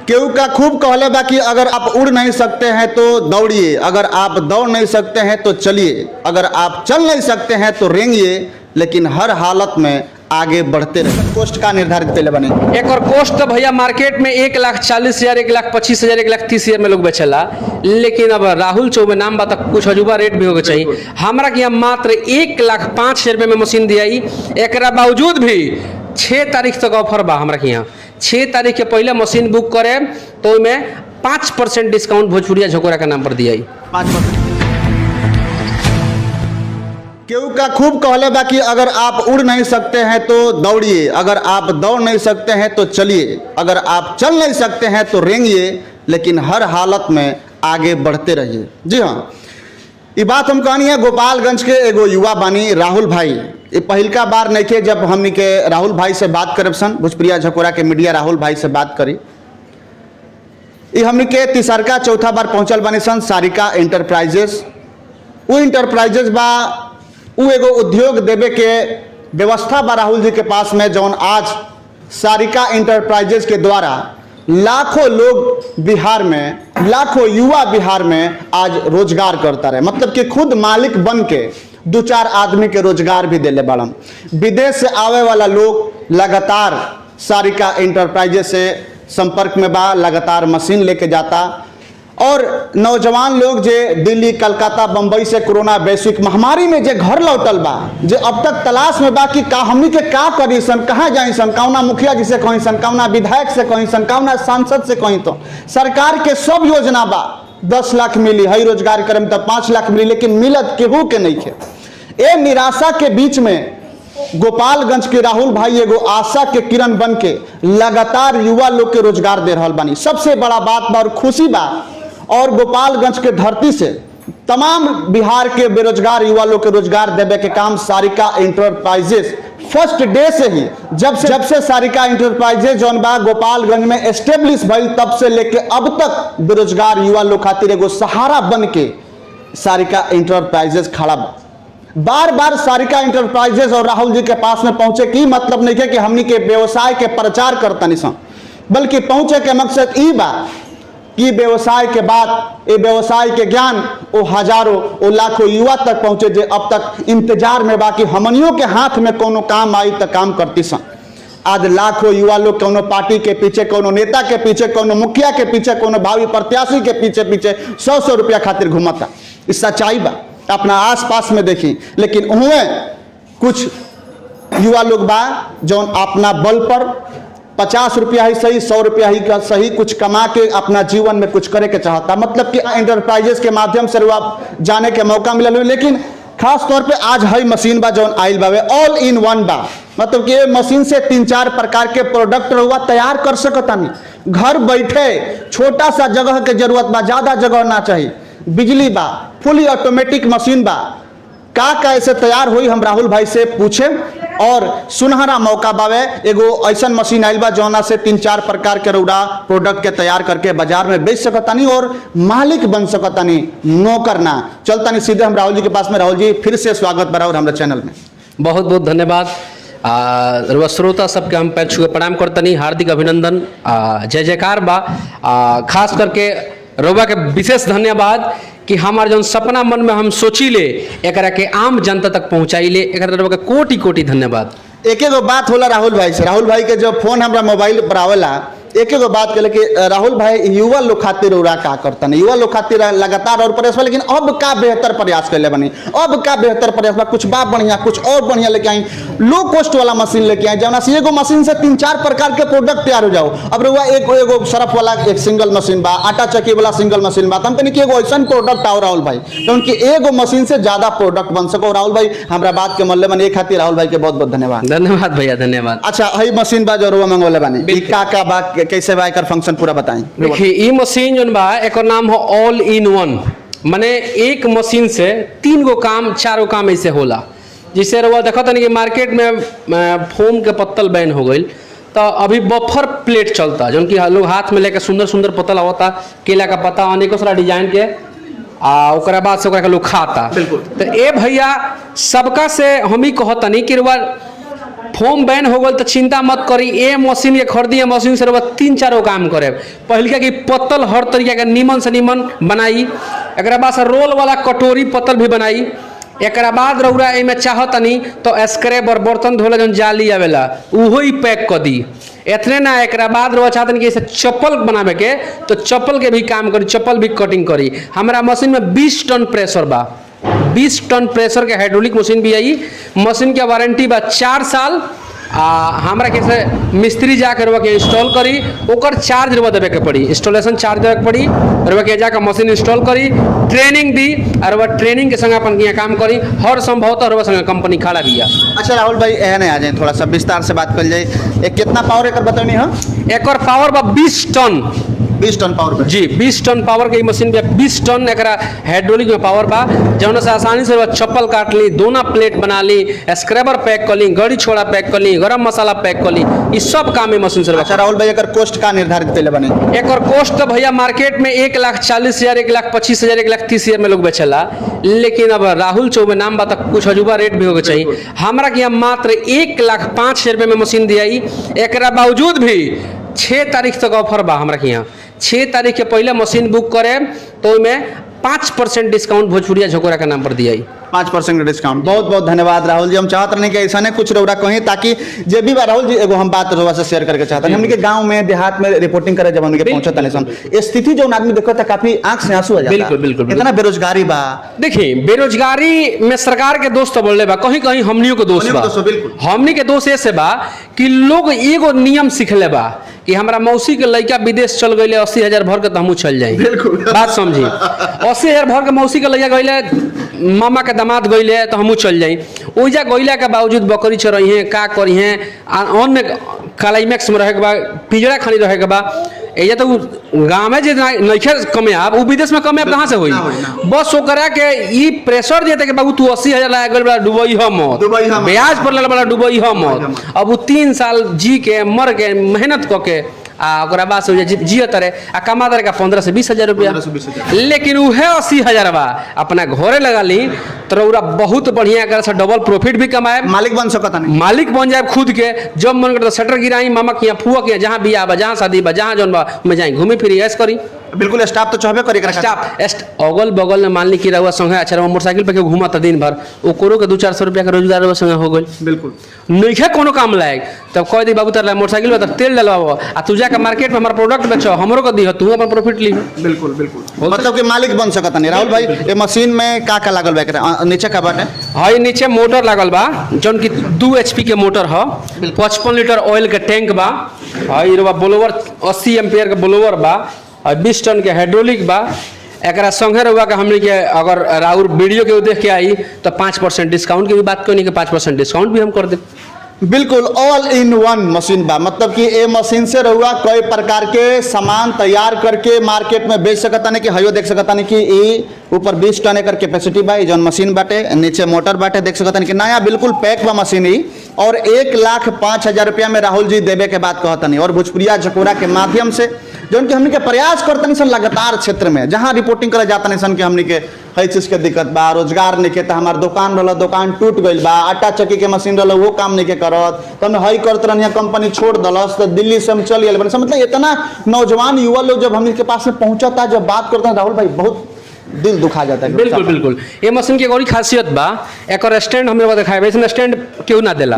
केहू का खूब कहले बा कि अगर आप उड़ नहीं सकते हैं तो दौड़िए, अगर आप दौड़ नहीं सकते हैं तो चलिए, अगर आप चल नहीं सकते हैं तो रेंगिए, लेकिन हर हालत में आगे बढ़ते रहे। कोस्ट का निर्धारित पहले बने एक और कोस्ट तो भैया मार्केट में 1,40,000, 1,25,000, 1,30,000 में लोग बेचेला, लेकिन अब राहुल चौबे नाम बता कुछ अजूबा रेट भी होगा चाहिए। हमारा कि मात्र 1,05,000 रुपये में मशीन दियाई। एक बावजूद भी 6 तारीख तक ऑफर बा हमारा कि यहाँ 6 तारीख के पहले मशीन बुक करे तो में 5% डिस्काउंट भोजपुरिया झकोरा के नाम पर दियाई। 5%। केहू का खूब कहले बा कि अगर आप उड़ नहीं सकते हैं तो दौड़िए, अगर आप दौड़ नहीं सकते हैं तो चलिए, अगर आप चल नहीं सकते हैं तो रेंगिए, लेकिन हर हालत में आगे बढ़ते रहिए। जी हाँ, ये बात हम कहनी है गोपालगंज के एगो युवा बानी राहुल भाई। ये पहिलका बार नहीं के जब हमनी के राहुल भाई से बात करब सन, भोजपुरिया झकोरा के मीडिया राहुल भाई से बात करी। ये हमनी के तीसरका चौथा बार पहुंचल बानी सन सारिका इंटरप्राइजेस। वो इंटरप्राइजेस बा वो एगो उद्योग देवे के व्यवस्था बा राहुल जी के पास में, जौन आज सारिका इंटरप्राइजेस के द्वारा लाखों लोग बिहार में, लाखों युवा बिहार में आज रोजगार करता रहे। मतलब कि खुद मालिक बन के 2-4 आदमी के रोजगार भी देले बाड़न। विदेश से आवे वाला लोग लगातार सारिका इंटरप्राइजेस से संपर्क में बा, लगातार मशीन लेके जाता। और नौजवान लोग जे दिल्ली, कलकत्ता, बंबई से कोरोना वैश्विक महामारी में जे घर लौटल बा, जे अब तक तलाश में बा कि का हमनी के का करी सन, कहाँ जाई सन, कौना मुखिया जी से कहीं सन, कौना विधायक से कहीं सन, कौना सांसद से कहीं। तो सरकार के सब योजना बा, 10 लाख मिली, हई रोजगार करम तब 5 लाख मिली, लेकिन मिलत केहू के नहीं खे। ए निराशा के बीच में गोपालगंज के राहुल भाई एगो आशा के किरण बन के लगातार युवा लोग के रोजगार दे रहल बानी। सबसे बड़ा बात बा और खुशी बा, और गोपालगंज के धरती से तमाम बिहार के बेरोजगार युवा लोग के रोजगार देवे के काम सारिका इंटरप्राइजेस फर्स्ट डे से ही, जब से सारिका इंटरप्राइजेस जौन बा गोपालगंज में एस्टेब्लिश भइल, तब से लेके अब तक बेरोजगार युवा लोग खातिर एगो सहारा बन के सारिका इंटरप्राइजेस खड़ा बा। बार बार सारिका इंटरप्राइजेस और राहुल जी के पास में पहुंचे की मतलब नहीं है कि हमनी के व्यवसाय के प्रचार करतनी सन, बल्कि पहुंचे के मकसद ई बा कि व्यवसाय के बाद ये व्यवसाय के ज्ञान वो हजारों वो लाखों युवा तक पहुंचे, जो अब तक इंतजार में बा कि हमनियों के हाथ में कोनो काम आई तो काम करती सन। आज लाखों युवा लोग कोनो पार्टी के पीछे, कोनो नेता के पीछे, कोनो मुखिया के पीछे, कोनो भावी प्रत्याशी के पीछे 100-100 रुपया खातिर घूमता। इस सच्चाई बा, अपना आसपास में देखी। लेकिन उन्हें कुछ युवा लोग बा जौन अपना बल पर 50 रुपया ही सही, 100 रुपया ही का सही, कुछ कमा के अपना जीवन में कुछ करे के चाहता। मतलब कि इंटरप्राइजेस के माध्यम से जाने के मौका मिलल। लेकिन खास तौर पे आज हई मशीन बा जौन आइल बावे ऑल इन वन बा। मतलब कि ये मशीन से 3-4 प्रकार के प्रोडक्ट रहुआ तैयार कर सकतानी। घर बैठे, छोटा सा जगह के जरूरत बा, ज्यादा जगह ना चाहिए। बिजली बा, फुली ऑटोमेटिक मशीन बा। का ऐसे तैयार हुई हम राहुल भाई से पूछे, और सुनहरा मौका बावे एगो ऐसा मशीन आइल बा जौना से 3-4 प्रकार के रौड़ा प्रोडक्ट के तैयार करके बाजार में बेच सकतानी और मालिक बन सकतानी, नौकर ना। चलतानी सीधे हम राहुल जी के पास में। राहुल जी, फिर से स्वागत बा और हमारे चैनल में। बहुत बहुत धन्यवाद। श्रोता सबके हम पैर छू के प्रणाम करतनी, हार्दिक अभिनंदन, जय जयकार बा। खास करके रउआ के विशेष धन्यवाद कि हमार जौन सपना मन में हम सोची ले एकरा के आम जनता तक पहुँचाई ले, एकरा के कोटि कोटि धन्यवाद। एक एगो बात होला राहुल भाई से। राहुल भाई के जब फोन हमरा मोबाइल पर आवेला, एक एगो बात कहले कि राहुल भाई युवा लोग खातिर उड़ा का करता नहीं, युवा लोग खातिर लगातार और प्रयास बा, लेकिन अब का बेहतर प्रयास कैले बनी, अब का बेहतर प्रयास बा, कुछ बात बढ़िया, कुछ और बढ़िया लेके आई, लो कॉस्ट वाला मशीन लेके आई, जौना से एगो मशीन से 3-4 प्रकार के प्रोडक्ट तैयार हो जाओ। अब रहुआ एगो सरफ वाला एक सिंगल मशीन बा, आटा चक्की वाला सिंगल मशीन बा, हम तनी एगो ऐसा प्रोडक्ट आओ राहुल भाई क्योंकि एगो मशीन से ज्यादा प्रोडक्ट बन सको। राहुल भाई हमरा बात के मल्ले बने खातिर राहुल भाई के बहुत बहुत धन्यवाद। धन्यवाद भैया, धन्यवाद। अच्छा, हई मशीन बा जो रहुआ मंगवाले बानी, का बा, कैसे बा, एकर फंक्शन पूरा बताएं। देखिए, ई मशीन जौन बा एकर नाम हो ऑल इन वन। माने एक मशीन से 3 गो काम, 4 गो काम ऐसे होला। जैसे रउआ देखत तनी कि मार्केट में फोम के पत्तल बैन हो गई, तो अभी बफर प्लेट चलता जौन कि लोग हाथ में लेकर सुंदर सुंदर पत्तल आवता, केला का पत्ता, अनेकों सारा डिजाइन के, ओकरा बाद से ओकरा के लोग खाता। तो ए भैया सबका से हम ही कहतनी कि फोम बैन हो गल तो चिंता मत करी, ए मशीन के खरीदी, ए मशीन से 3-4 काम करे। पहले की पत्तल हर तरीका के निमन से निमन बनाई, एक बाद से रोल वाला कटोरी पत्तल भी बनाई, एक बाद रौरा एमे चाहतनी तो स्क्रैप और बर्तन धोले जन जाली आवेला उहो ही पैक कर दी। इतने ना एक बाद रौरा चाहतनी कि ऐसे चप्पल बनावे के तो चप्पल के भी काम करी, चप्पल भी कटिंग करी। हमारा मशीन में 20 टन प्रेशर बा, 20 टन प्रेशर के हाइड्रोलिक मशीन भी आई। मशीन के वारंटी बा 4 साल। हमरा कैसे मिस्त्री जाकर के इंस्टॉल करी, ओकर चार्ज रवा देवे के पड़ी, इंस्टॉलेशन चार्ज देवे के पड़ी, रवा के जाकर मशीन इंस्टॉल करी, ट्रेनिंग दी और रवा ट्रेनिंग के संग अपन यहाँ काम करी। हर संभवतः रवा संग कंपनी खड़ा भी है। अच्छा राहुल भाई एहने आ जाए, थोड़ा सा विस्तार से बात कर जाए, एक कितना पावर एकर बतानी है? एकर पावर बा 20 टन, 20 टन पावर जी 20 टन पावर के मशीन पे 20 टन एक हाइड्रोलिक में पावर बा, जौन से आसानी से चप्पल काट ली, दोना प्लेट बना ली, स्क्रैबर पैक कर ली, गड़ी छोड़ा पैक कर ली, गरम मसाला पैक कर ली, ये सब काम है मशीन से। अच्छा राहुल भाई एकर कॉस्ट का निर्धारित पहले बने? एकर कॉस्ट तो भैया मार्केट में 1,40,000, 1,25,000, 1,30,000 में लोग बेचेला, लेकिन अब राहुल चौबे नाम बा तो कुछ अजूबा रेट भी होगा चाहिए। हमरा के यहाँ मात्र 1,05,000 रुपये में मशीन दियाई। एक बावजूद भी 6 तारीख तक ऑफर बा हमरा के यहाँ। 6 तारीख के पहले मशीन बुक करे तो में 5% डिस्काउंट भोजपुरिया झकोरा के नाम पर दिया। 5% डिस्काउंट। बहुत बहुत धन्यवाद राहुल जी। हम चाहते नहीं कि ऐसा नहीं कुछ रौरा कहीं, ताकि जे भी राहुल जी एगो हम बात रौरा से शेयर करके चाहते हैं। हमने के गांव में देहात में रिपोर्टिंग करे जब हमने के पहुंचता नहीं सन, स्थिति जो आदमी देखो था काफी आंख से आंसू आ जाता। बिल्कुल बिल्कुल। इतना बेरोजगारी बा। देखिए बेरोजगारी में सरकार के दोस्त बोले बा, कहीं कहीं हमनियों के दोस्त बा। हमनी के दोस्त ऐसे बा कि लोग एगो नियम सीखले बा कि हमारा मौसी के लड़का विदेश चल गए 80,000 भर के तो हमू चल जाए। बात समझी, 80,000 भर के मौसी के लड़का गए, मामा के दामाद गए तो हमू चल जाए। ओइजा गइला के बावजूद बकरी चरही हैं, का करी हैं, अन्न क्लाइमैक्स में रहे के बा, पिजड़ा खानी रहे के बा। ये तो गाँव में जो नइखे कमियाब, वो विदेश में कमियाब कहाँ से हुई? बस ओकरा के ई प्रेशर देते कि बाबू तू 80,000 लाया गल बड़ा डुबई हम ब्याज पर लल बड़ा डुबई हम। अब वो 3 साल जी के मर के मेहनत क के ओकरा बाद से जियत रहे आ कमा दे 15 से 20,000 रुपया। लेकिन उहे 80,000 बा अपना घरे लगा ली तो रौरा बहुत बढ़िया कर डबल प्रॉफिट भी कमाए, मालिक बन सकता नहीं, मालिक बन जाए खुद के। जब मन करता शटर गिराई, मामा के यहाँ, फुआ के यहाँ, जहाँ बियाह बा, जहाँ शादी बा, जहाँ जौन बा में जाए घूमी फिरी ऐश करी। बिल्कुल स्टाफ तो चाहबे करे, स्टाफ अगल बगल में मान ली कि रहुआ संगे अच्छा मोटरसाइकिल पे घूमता दिन भर, ओकरो के 200-400 रुपया के रोजगार रहुआ संगे हो गई। बिल्कुल नइखे कोनो काम लायक तब कह दी बाबू तार मोटरसाइकिल में तेल डलवाओ आ तू जाकर मार्केट में हमारा प्रोडक्ट बेचो, हमरो को दी तू अपन प्रॉफिट ली। बिल्कुल बिल्कुल, मतलब कि मालिक बन सकता नहीं। राहुल भाई ये मशीन में का लागल बा एकरा नीचे का बाटे? हां नीचे मोटर लागल बा जौन की 2 HP के मोटर ह, 55 लीटर ऑयल के टैंक बा, हां रवा ब्लोवर 80 एम्पियर के ब्लोवर बा, 20 टन के हाइड्रोलिक बा। एकरा संगे रहुआ के हमने के अगर राउर वीडियो के देख के आई तो 5% डिस्काउंट की भी बात कोई नहीं कि 5% डिस्काउंट भी हम कर दे। बिल्कुल ऑल इन वन मशीन बा, मतलब कि ये मशीन से रहुआ कई प्रकार के सामान तैयार करके मार्केट में बेच सकता नहीं कि हयो देख सकता नहीं कि ये ऊपर 20 टन एकर कैपेसिटी बा, जौन मशीन बाटे, नीचे मोटर बाटे, देख सकता नहीं कि नया बिल्कुल पैक बा मशीन ही। और 1,05,000 रुपया में राहुल जी देवे के बात कहता नहीं। और भोजपुरिया झकोरा के माध्यम से जौन कि हमने के प्रयास करते नहीं सन लगातार क्षेत्र में जहाँ रिपोर्टिंग करे जाता नहीं सन कि हमने के हर चीज के दिक्कत बा, रोजगार नहीं के, तो हमार दुकान रहा, दुकान टूट गई बा, आटा चक्की के मशीन रहा वो काम नहीं के करत, तो हमने हई करते रही, कंपनी छोड़ दलस तो दिल्ली से हम चल गए। मतलब इतना नौजवान युवा लोग जब हमने के पास में पहुंचता, जब बात करते हैं राहुल भाई बहुत दिल दुखा जाता है। बिल्कुल बिल्कुल, ये मशीन की बड़ी खासियत बा, एक स्टैंड हमें दिखाए वैसे स्टैंड क्यों ना देला।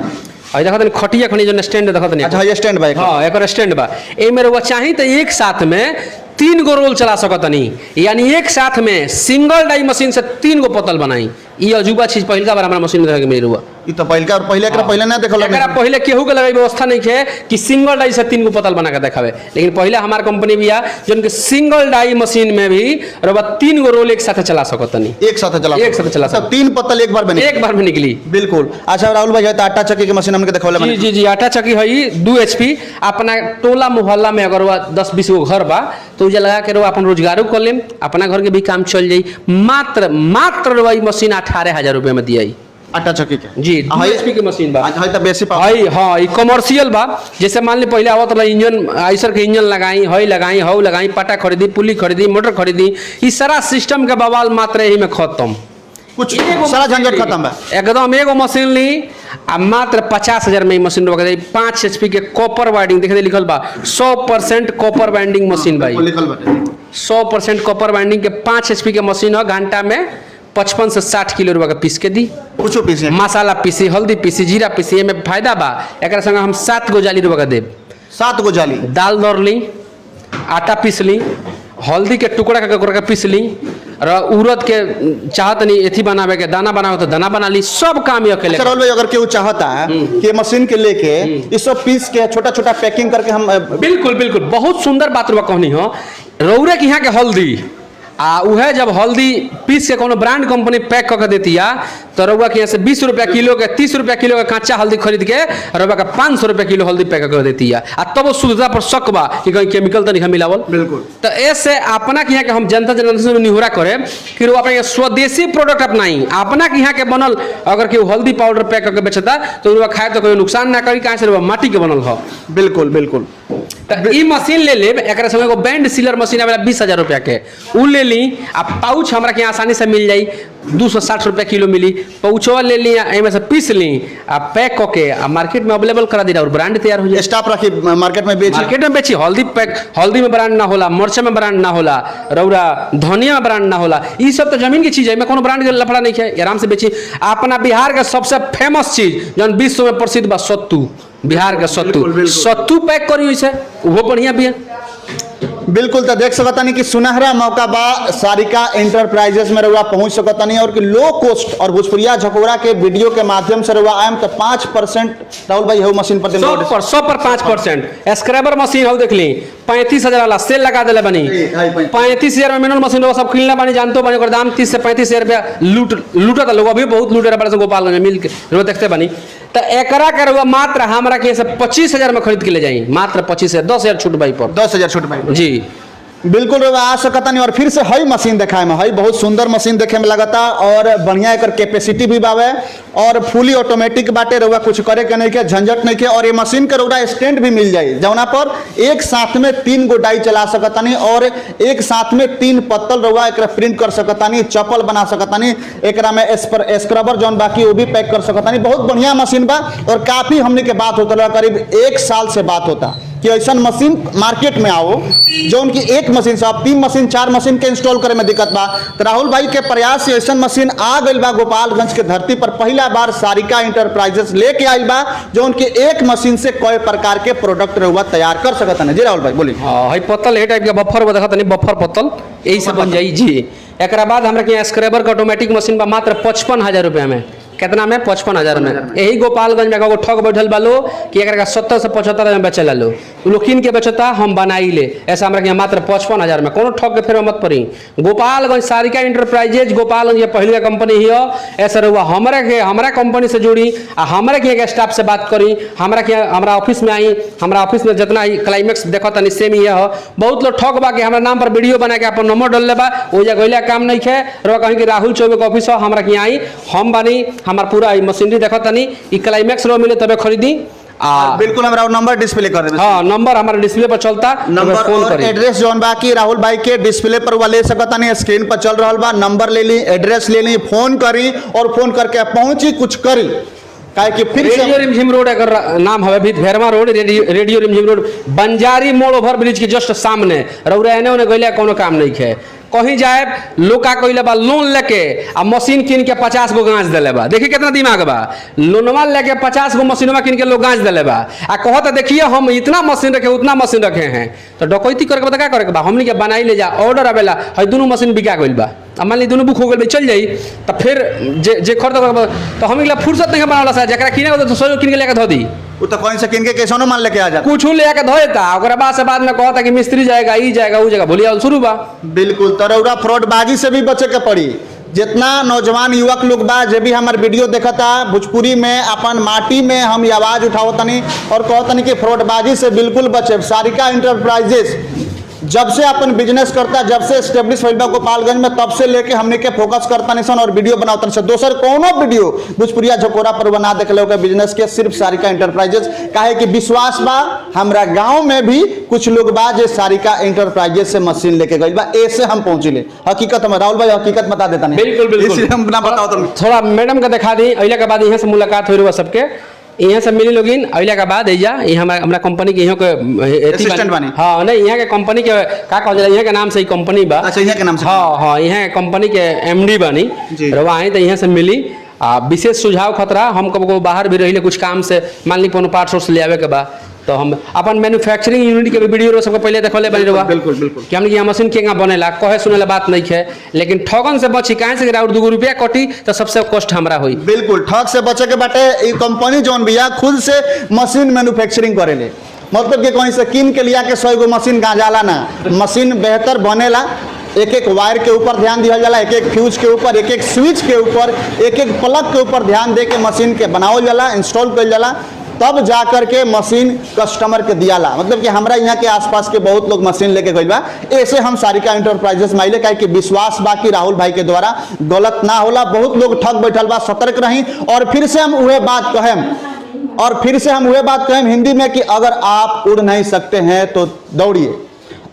देखा तनी खटिया खनी जो स्टैंड देखा तनी। अच्छा ये स्टैंड बा? हाँ एक स्टैंड बा। ए मेरे वो चाहिए तो एक साथ में 3 गो रोल चला सकतनी, यानी एक साथ में सिंगल डाई मशीन से 3 गो पतल बनाई। ये अजूबा चीज पहला बार हमारा मशीन में देखे मिली हुआ। ये तो पहले और पहले एकरा पहले ना देखल, एकरा पहले केहू के लगे व्यवस्था नहीं है कि सिंगल डाई से 3 गो पतल बना के देखावे, लेकिन पहले हमार कंपनी भी है जन के सिंगल डाई मशीन में भी रबा 3 गो रोल एक साथ चला सकतनी, एक साथ चला सब 3 पतल एक बार में निकली। बिल्कुल। अच्छा राहुल भाई आटा चक्की के मशीन हमने देखौले जी जी जी, आटा चक्की है 2 HP। अपना टोला मोहल्ला में अगर 10-20 गो घर बा तो उजे लगा के अपन रोजगारों कर लेम, अपना घर के भी काम चल जाई। मात्र वही मशीन 18,000 रुपये में दिया आटा चक्की के। जी 2 HP की मशीन बा। हां तो बेसी हां हां, ये कमर्शियल बा। जैसे मान ली पहले आवत रहा इंजन आइसर के इंजन लगाई, हई लगाई, हौ लगाई, पटा खरीदी, पुली खरीदी, मोटर खरीदी, ई सारा सिस्टम के बवाल मात्र यही में खत्म। कुछ एगो सारा मशीन झंझट ली। खत्म है। एकदम एगो मशीन ली आ मात्र 50,000 में ई मशीन रखा 5 HP के कॉपर वाइंडिंग देखे लिखल बा 100% कॉपर वाइंडिंग मशीन भाई, लिखल बाटे। 100% कॉपर वाइंडिंग के 5 HP के मशीन है। घंटा में 55 से 60 किलो रुपया का पीस के दी। कुछो पीसे मसाला पीसी, हल्दी पीसी, जीरा पीसी, एमे फायदा बा। एकरा संग हम 7 गो जाली रुपया का देब। 7 गो जाली। दाल दौड़ ली, आटा पीस ली, हल्दी के टुकड़ा के पीस ली, और उड़द के चाहत नहीं एथी बनावे के दाना बनावे तो दाना बना ली। सब काम ये अकेले। अच्छा राहुल भाई, अगर केहू चाहता है कि मशीन के लेके इस सब पीस के छोटा छोटा पैकिंग करके हम बिल्कुल बिल्कुल बहुत सुंदर बात रुआ कहनी हो। रौरे के यहाँ के हल्दी आ उहे जब हल्दी पीस के कोनो ब्रांड कंपनी पैक करके देती है तो रउआ के यहाँ से 20 रुपया किलो के 30 रुपया किलो के कच्चा हल्दी खरीद के रउआ का 500 रुपया किलो हल्दी पैक कर देती है। आ तब वो शुद्धता पर शक बा कि कहीं केमिकल तो नहीं मिलावल। बिल्कुल। तो ऐसे अपना के यहाँ के हम जनता जनार्दन से निहुरा करे कि रउआ अपने स्वदेशी प्रोडक्ट अपनाई। अपना के यहाँ के बनल अगर केहू हल्दी पाउडर पैक करके बेचता तो रउआ खाए तो कोई नुकसान ना करी, कहाँ से रउआ माटी के बनल हो। बिल्कुल बिल्कुल। तो ई मशीन ले लेब, एकरा संगे एगो बैंड सीलर मशीन आवेला 20,000 रुपया के, उ ले ली। आ पाउच हमरा के आसानी से मिल जाई, 260 रुपया किलो मिली। पाउचवा ले ली, एमे से पीस ली आ पैक करके आ मार्केट में अवेलेबल करा दी और ब्रांड तैयार हो जाए। स्टाफ रखी मार्केट में बेची। मार्केट में बेची। हल्दी पैक, हल्दी में ब्रांड ना होला, मिर्च में ब्रांड ना होला, रौरा धनिया में ब्रांड ना होला। ई सब तो जमीन की चीज है, में कोनो ब्रांड के लफड़ा नहीं है, आराम से बेची। अपना बिहार का सबसे फेमस चीज जौन विश्व में प्रसिद्ध बा सत्तू, बिहार का सत्तू। बिल्कुल, बिल्कुल। सत्तू पैक करी से वो बढ़िया भी है। बिल्कुल। तो देख सकता नहीं कि सुनहरा मौका बा सारिका इंटरप्राइजेस में रउआ पहुंच सकता नहीं, और कि लो कॉस्ट और भोजपुरिया झकोरा के वीडियो के माध्यम से रउआ आएम तो 5% राहुल भाई हो मशीन पर 100 पर 5%। स्क्रैबर मशीन हो देख ली 35,000 वाला सेल लगा दिले बनी। 35,000 में मैनुअल मशीन सब किनला बानी, जानतो बानी ओकर दाम 30 से 35,000 रुपया लूटता लोग। अभी बहुत लूटे रहा बड़ा गोपालगंज में मिल के रोज देखते बनी। तो एकरा के रउआ मात्र हमरा के से 25,000 में खरीद के ले जाई, मात्र 25,000, 10,000 छूट भाई पर 10,000 छूट भाई जी। बिल्कुल रउआ आ सकता नहीं। और फिर से हई मशीन देखाए में हई बहुत सुंदर मशीन देखे में लगता, और बढ़िया एकर कैपेसिटी भी बावे, और फुली ऑटोमेटिक बाटे। रउआ कुछ करे के नहीं के, झंझट नहीं के। और ये मशीन के रउआ स्टैंड भी मिल जाई जौना पर एक साथ में 3 गो डाई चला सकता नहीं, और एक साथ में 3 पत्तल रउआ एकरा प्रिंट कर सकता नहीं, चप्पल बना सकता नहीं। एकरा में स्क्रबर जौन बाकी वो भी पैक कर सकता नहीं। बहुत बढ़िया मशीन बा, और काफी हमने के बात होता रहा, करीब 1 साल से बात होता कि ऐसा मशीन मार्केट में आओ जो उनकी एक मशीन से आप 3 मशीन 4 मशीन के इंस्टॉल करे में दिक्कत बा। तो राहुल भाई के प्रयास से ऐसा मशीन आ गई बा गोपालगंज के धरती पर। पहला बार सारिका इंटरप्राइजेस लेके आई बा जो उनके एक मशीन से कई प्रकार के प्रोडक्ट रहुआ तैयार कर सकता है। जी राहुल भाई बोलिए। हाँ हई पत्तल टाइप के बफर देखा तनी, बफर पत्तल यही से बन जाई जी। एकरा बाद हमरा के यहाँ स्क्रैबर का ऑटोमेटिक मशीन बा मात्र 55,000 रुपया में। कितना में? 55,000 में। यही गोपालगंज में एगो ठग बैठल बा लो कि एकरा 70 से 75,000 में बेचेला लो। उ लोग किन के बेचता, हम बनाई ले। ऐसा हमरा के यहाँ मात्र 55,000 में। कोनो ठग के फेर मत पड़ी। गोपालगंज सारिका इंटरप्राइजेज गोपालगंज ये पहले कंपनी ही हो। ऐसा रहुआ हमरा कंपनी से जुड़ी आ हमरा के स्टाफ से बात करी, हमरा ऑफिस में आई। हमरा ऑफिस में जितना ही क्लाइमेक्स देखो तनी सेम ही हो। बहुत लोग ठग बा कि हमरा नाम पर वीडियो बना के अपन नंबर डाल लेबा, ओ जगह गइला काम नहीं है। रहुआ कहीं कि राहुल चौबे के ऑफिस हो, हमरा के यहाँ आई, हम बनी, हमार पूरा मशीनरी देखो तनी। ई क्लाइमेक्स रो मिले तबे खरीदी। बिल्कुल हमरा नंबर डिस्प्ले कर देबे। हाँ नंबर हमारे डिस्प्ले पर चलता, नंबर फोन और करी। एड्रेस जौन बाकी राहुल भाई के डिस्प्ले पर वाले सकता नहीं, स्क्रीन पर चल रहा बा। नंबर ले ली, एड्रेस ले ली, फोन करी, और फोन करके पहुंची कुछ करी। काहे कि फिर से रेडियो रिमझिम रोड अगर नाम हवे भी भेरमा रोड, रेडियो रिमझिम रोड बंजारी मोड़ ओवर ब्रिज के जस्ट सामने। रउरा एने ओने गइला कोनो काम नहीं है। कहीं जाए लोग का कइले बा लोन लेके आ मशीन किन के 50 गो गांच देले बा। देखिए कितना दिमाग बा। लोनवा लेके 50 गो मशीनवा किन के लोग गांच देले बा। आ कहत देखिए हम इतना मशीन रखे उतना मशीन रखे हैं। तो डकैती करे के बता का करे के बा, हमनी के बनाई ले जा, ऑर्डर आवेला, हई दोनों मशीन बिका गइल बा। अब मान ली दोनों बुक हो गइल, चल जाई। तो फिर जे खर्च करे तो हम फुर्सत नहीं बनावला सा, जकरा किने तो सोचो किन के लेके धो दी। वो तो कहीं से किन के कैसनो मान लेके आ जाता। कुछ लेके धोएता, ओकरा बाद में कहता कि मिस्त्री जाएगा, ई जाएगा, ऊ जाएगा, भूलिया शुरू बा। बिल्कुल। तो रउरा फ्रॉडबाजी से भी बचे के पड़ी। जितना नौजवान युवक लोग बा जे भी हमार वीडियो देखता, भोजपुरी में अपन माटी में हम ये आवाज उठावतनी और कहतनी कि फ्रॉडबाजी से बिल्कुल बचे। सारिका इंटरप्राइजेस जब से अपन बिजनेस करता, जब से स्टेब्लिश होइल बा गोपालगंज में, तब से लेके हमने के फोकस करता निसन और वीडियो बनावतन से। दोसर कोनो वीडियो भोजपुरिया झकोरा पर बना देखले होगा बिजनेस के, सिर्फ सारिका इंटरप्राइजेज। काहे कि विश्वास बा हमरा गांव में भी कुछ लोग बा जे सारिका इंटरप्राइजेज से मशीन लेके गइल बा, ऐसे हम पहुंचिले। हकीकत में राहुल भाई हकीकत बता देता नहीं, बिल्कुल बिल्कुल, इसलिए हम ना बताओ तो थोड़ा मैडम का दिखा दी। अइला के बाद यहाँ से मुलाकात हुई सबके, यहाँ से मिली लोगिन। अइला के बाद एजा हमरा कंपनी के यहाँ के असिस्टेंट बानी। हाँ नहीं, यहाँ के कंपनी के का कहल जाला, यहाँ के नाम से ही कंपनी बा। अच्छा, यहाँ के नाम से? हाँ हाँ, यहाँ के कंपनी के एमडी बानी। रवा आई तो यहाँ से मिली। विशेष सुझाव खतरा, हम कब बाहर भी रहिले कुछ काम से, मान ली कोनो पार्ट सोर्स ले आवे के बा, तो हम अपन मैन्युफैक्चरिंग यूनिट के वीडियो सबको पहले देखले बनी रहा। बिल्कुल बिल्कुल, कि हमने यहाँ मशीन केगा बनेला, कहे सुनेला बात नहीं है। लेकिन ठगन से बची, कहाँ से और 2 रुपया कटी तो सबसे कष्ट हमरा हुई। बिल्कुल ठग से बचे के बाटे। ये कंपनी जौन बिया खुद से मशीन मैन्युफैक्चरिंग करेले, मतलब कि कहीं से कीन के लिया के 100 गो मशीन गांजाला ना, मशीन बेहतर बनेला। एक एक वायर के ऊपर ध्यान दिया जाला, एक एक फ्यूज के ऊपर, एक एक स्विच के ऊपर, एक एक प्लग के ऊपर ध्यान दे के मशीन के बनावल जाला, इंस्टॉल कइल जाला, तब जा कर के मशीन कस्टमर के दियाला। मतलब कि हमरा यहाँ के आसपास के बहुत लोग मशीन लेके गइल बा, ऐसे हम सारिका इंटरप्राइजेस माइले। काहे कि विश्वास बा कि राहुल भाई के द्वारा गलत ना होला। बहुत लोग ठग बैठल बा, सतर्क रही। और फिर से हम वह बात कहें हिंदी में कि अगर आप उड़ नहीं सकते हैं तो दौड़िए,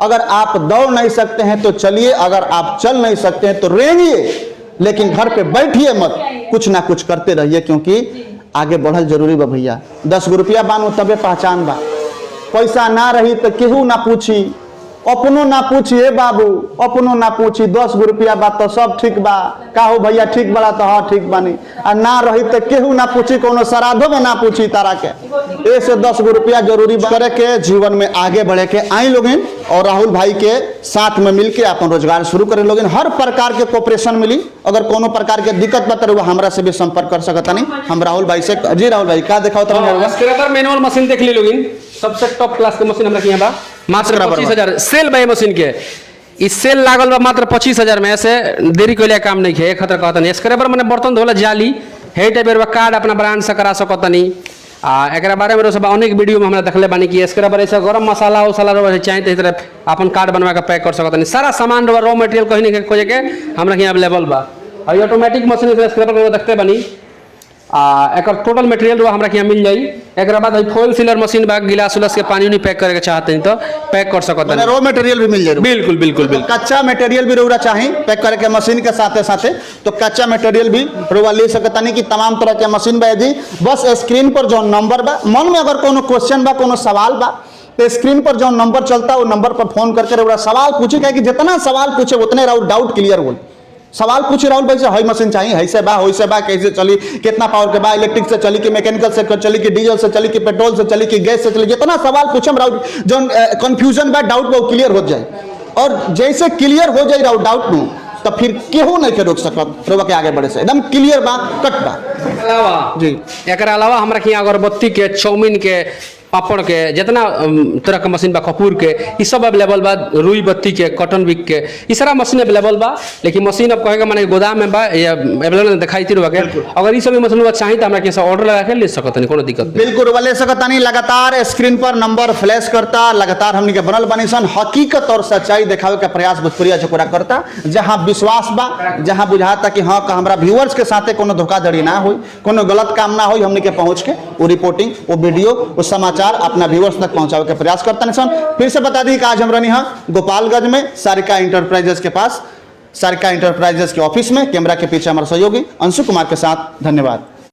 अगर आप दौड़ नहीं सकते हैं तो चलिए, अगर आप चल नहीं सकते हैं तो रेंगिए, लेकिन घर पे बैठिए मत, कुछ ना कुछ करते रहिए, क्योंकि आगे बढ़ल जरूरी बा भैया। 10 गो रुपया बानू तबे पहचान बा। पैसा ना रही तो केहू ना पूछी, अपनो ना पूछी। हे बाबू अपनो ना पूछी, 10 गो रुपया बा तो सब ठीक बा, का हो भैया ठीक बड़ा तो हाँ ठीक बानी। आ ना रही तो केहू ना पूछी, कोनो श्राद्धो में ना पूछी तारा के। ऐसे 10 गो रुपया जरूरी करे के जीवन में आगे बढ़े के आई लोगिन, और राहुल भाई के साथ में मिलके अपन रोजगार शुरू करे लोगिन। हर प्रकार के कोऑपरेशन मिली। अगर कोनो प्रकार के दिक्कत बता रहे हमरा से भी संपर्क कर सकता नहीं, हम राहुल भाई से। जी राहुल भाई का दिखाओ तो मैनुअल मशीन देख ली लोगिन, सबसे टॉप क्लास के मशीन हमरा के यहाँ बा, मात्र 25,000 सेल बा मशीन के। इस सेल लागल बा मात्र 25,000 में। ऐसे देरी कोई काम नहीं है। खतर कहता नहीं स्क्रैबर मैंने बर्तन धोला जाली हे टाइप कार्ड अपना ब्रांड से करा सकता नहीं। एक बारे में सब अनेक वीडियो में हमरा देखले बानी कि स्क्रैबर ऐसा गरम मसाला उसाला रहे चाहे तो इस तरह अपन कार्ड बनवा के पैक कर सकता नहीं। सारा सामान रॉ मटेरियल कहीं नहीं खोजे के हमरा यहाँ अवेलेबल बा। और ऑटोमेटिक मशीन स्क्रैबर देखते बानी, एक टोटल मटेरियल हमरा यहाँ मिल जाई। एक बाद फॉइल सीलर मशीन बा, गिलास उलास के पानी नहीं पैक करे के चाहते हैं तो पैक कर सकते हैं। रॉ मटेरियल भी मिल जाए। बिल्कुल बिल्कुल बिल्कुल, कच्चा मटेरियल भी रौरा चाहे पैक करे के मशीन के साथे साथे, तो कच्चा मटेरियल भी रौरा ले सकता नहीं कि तमाम तरह के मशीन बा जी। बस स्क्रीन पर जो नंबर बा, मन में अगर कोनो क्वेश्चन बा, कोनो सवाल बा, तो स्क्रीन पर जो नंबर चलता वो नंबर पर फोन करके रौरा सवाल पूछे। कि जितना सवाल पूछे उतने राउर डाउट क्लियर हो। सवाल पूछे राहुल भाई से, हई मशीन चाहिए, हई से बा, होई से बा, कैसे चली, कितना पावर के बा, इलेक्ट्रिक से चली कि मैकेनिकल से चली कि डीजल से चली कि पेट्रोल से चली कि गैस से चली। जितना सवाल पूछे राहुल जो कंफ्यूजन बा, डाउट बा, क्लियर हो जाए। और जैसे क्लियर हो जाए राहुल डाउट में, तो फिर केहू नहीं के रोक सकत रोवा के आगे बढ़े से। एकदम क्लियर बा, कट बा। अलावा जी एक अलावा हमरा के यहाँ अगरबत्ती के, चाउमीन के, पापड़ के, जितना तरह के मशीन बा, कपूर के, ये सब अवेलेबल बा। रुई बत्ती के, कॉटन विक के, ये सारा मशीन अवेलेबल बा। लेकिन मशीन अब कहेगा माने गोदाम में बा या अवेलेबल दिखाई थी के। अगर ये सब मशीन चाहिए तो हमरा के ऑर्डर लगा के ले सकते नहीं, कोनो दिक्कत नहीं। बिल्कुल ले सकता नहीं। लगातार स्क्रीन पर नंबर फ्लैश करता, लगातार हमने के बनल बनी सन हकीकत और सच्चाई दिखावे का प्रयास भोजपुरिया झकोरा करता। जहां विश्वास बा, जहां बुझाता कि हाँ हमरा व्यूअर्स के साथे कोनो धोखाधड़ी ना हो, कोनो गलत काम ना हो, हमने के पहुंच के वो रिपोर्टिंग, वो वीडियो, वो समाचार अपना व्यूअर्स तक पहुंचावे के प्रयास करता नहीं। फिर से बता दी कि आज हम रहनी गोपालगंज में सारिका इंटरप्राइजेस के पास, सारिका इंटरप्राइजेस के ऑफिस में। कैमरा के पीछे हमारे सहयोगी अंशु कुमार के साथ। धन्यवाद।